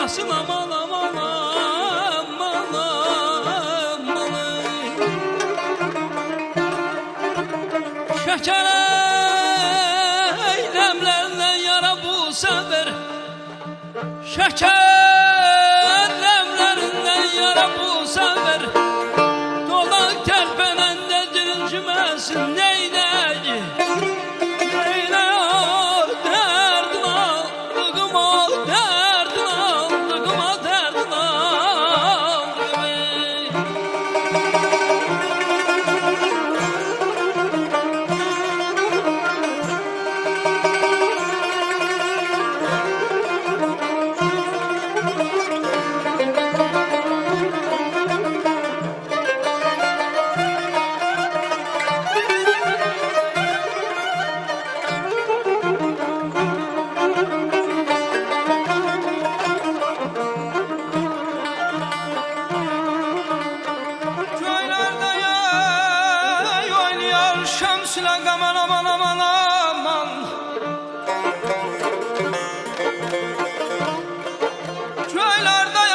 Nasıl aman aman aman aman. Şeker eylemlerle yara bu sefer. Şeker eylemlerinden yara bu sefer. Dolak terpenende dirilcimesin neyleyci. Şemsine aman aman aman aman. Köylerde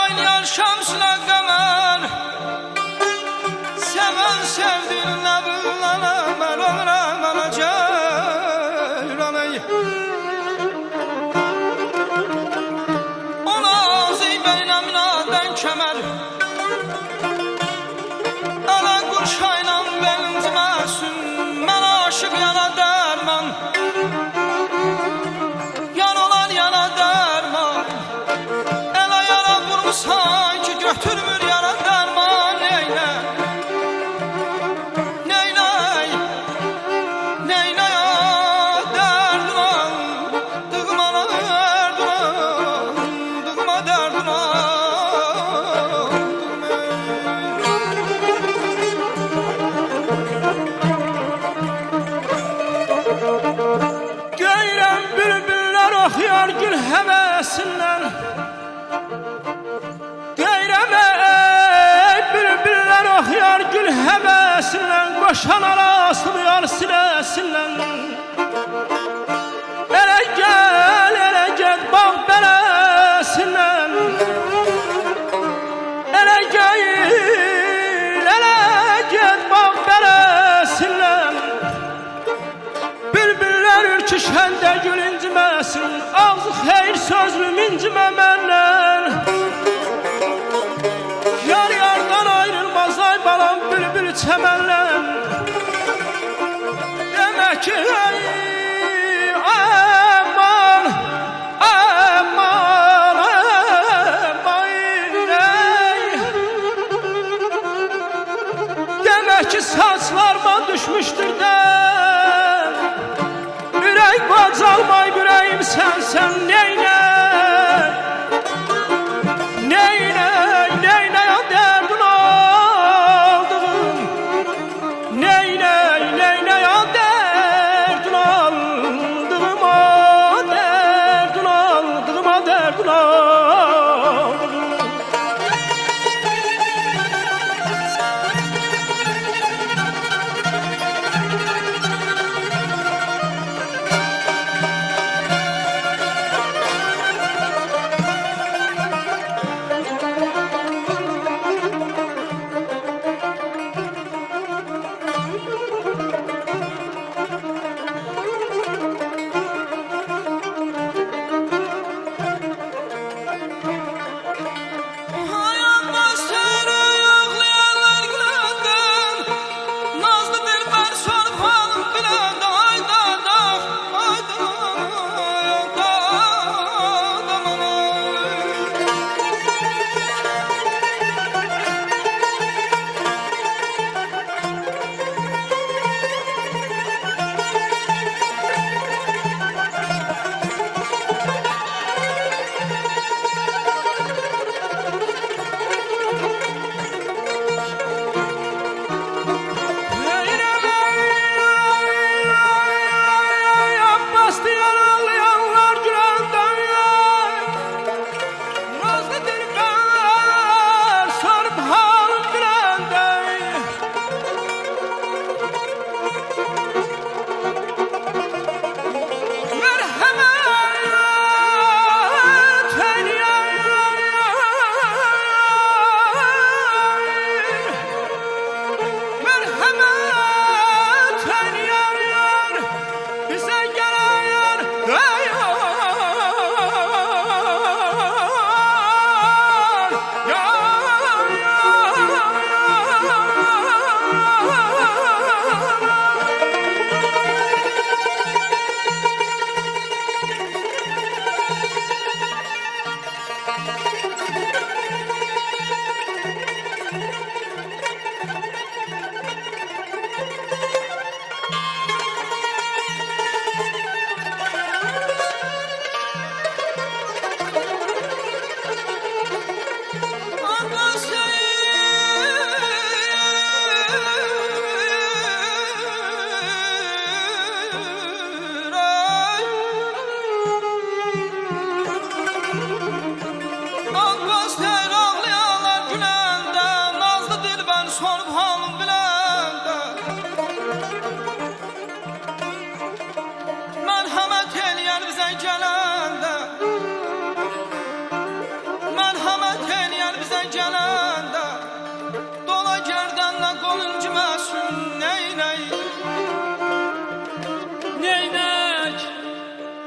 oynayan şemsine aman. Seven sevdiğinle bulunamar olur aman ceyraney. Ona zeybeline minaden kemer. Şaylan benzimesin, mən aşık yana derman. Yan olan yana derman. Elə yara vurmusan ki götürmür yana derman. Neyle, neyle, neyle ya derdiman. Dıgma derdiman, dıgma derdiman. Göyrem bülbüller oxuyar gül həvəsindən. Göyrem bülbüller oxuyar gül həvəsindən. Qoşan arasılıyar siləsindən. Elə gəl bağ bərəsindən. Elə gəl bağ bərəsindən. Ürküşəndə gül inciməsin, ağzı xeyir sözlüm incimə məndən. Yar yardan ayrılmaz ay balam bülbül çəmənlən. Demək ki aman, aman, aman ey. Demək ki saçlarıma düşmüşdür də. Ürək bacalmay yüreğim sen neyle.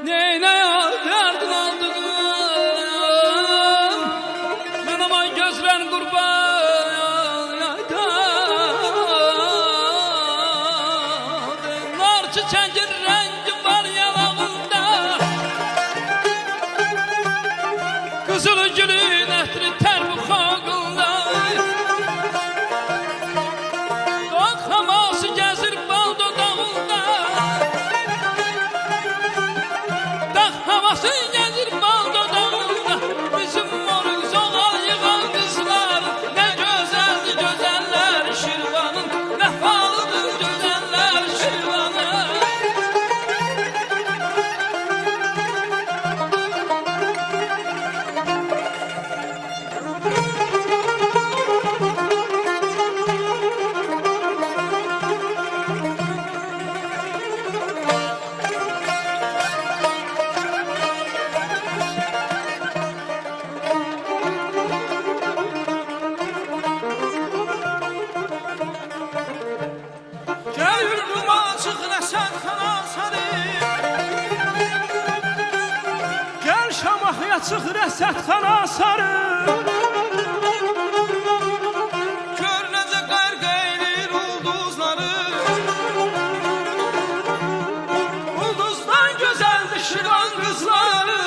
Neyneye derdin aldın? Ben ama gözlerin kurban nar çiçeğin rengi var yanağında, kızıl gülün etri ter bu xalqında. Dağ haması gəzir bal dodağında, dağ haması gəzir bal dodağında. Bizim morun zoğal yığan qızlar, ne gözəldir gözəllər Şirvanın, vəfalıdır gözəllər Şirvanın. Gel yurduma çık rəsədxana səni. Gel Şamaxıya çıx rəsədxana sarı. Gör necə qərq eylir ulduzları. Ulduzdan gözəldir Şirvan qızları.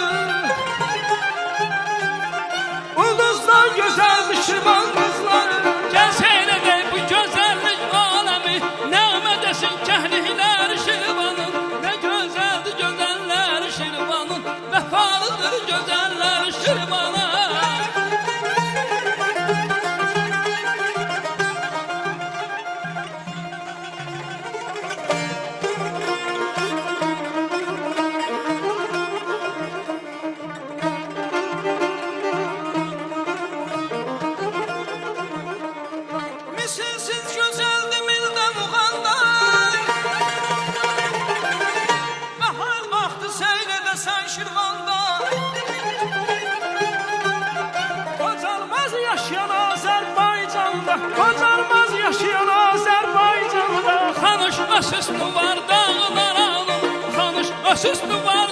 Ulduzdan gözəldir Şirvan qızları. Gəl seyredey bu gözəllik aləmi, nəğmə desin kəhnihlər Şirvanın. Ne gözəldir gözəllər Şirvanın, vəfalıdır gözəllər Şirvanın. Misilsiz gözəldir mildə muğanday. Bahar vaxtı seyr edəsən Şirvanda. Qocalmaz yaşayan Azərbaycanda. Qocalmaz yaşayan Azərbaycanda. Xanış asüstü var dağlar alım, xanış asüstü var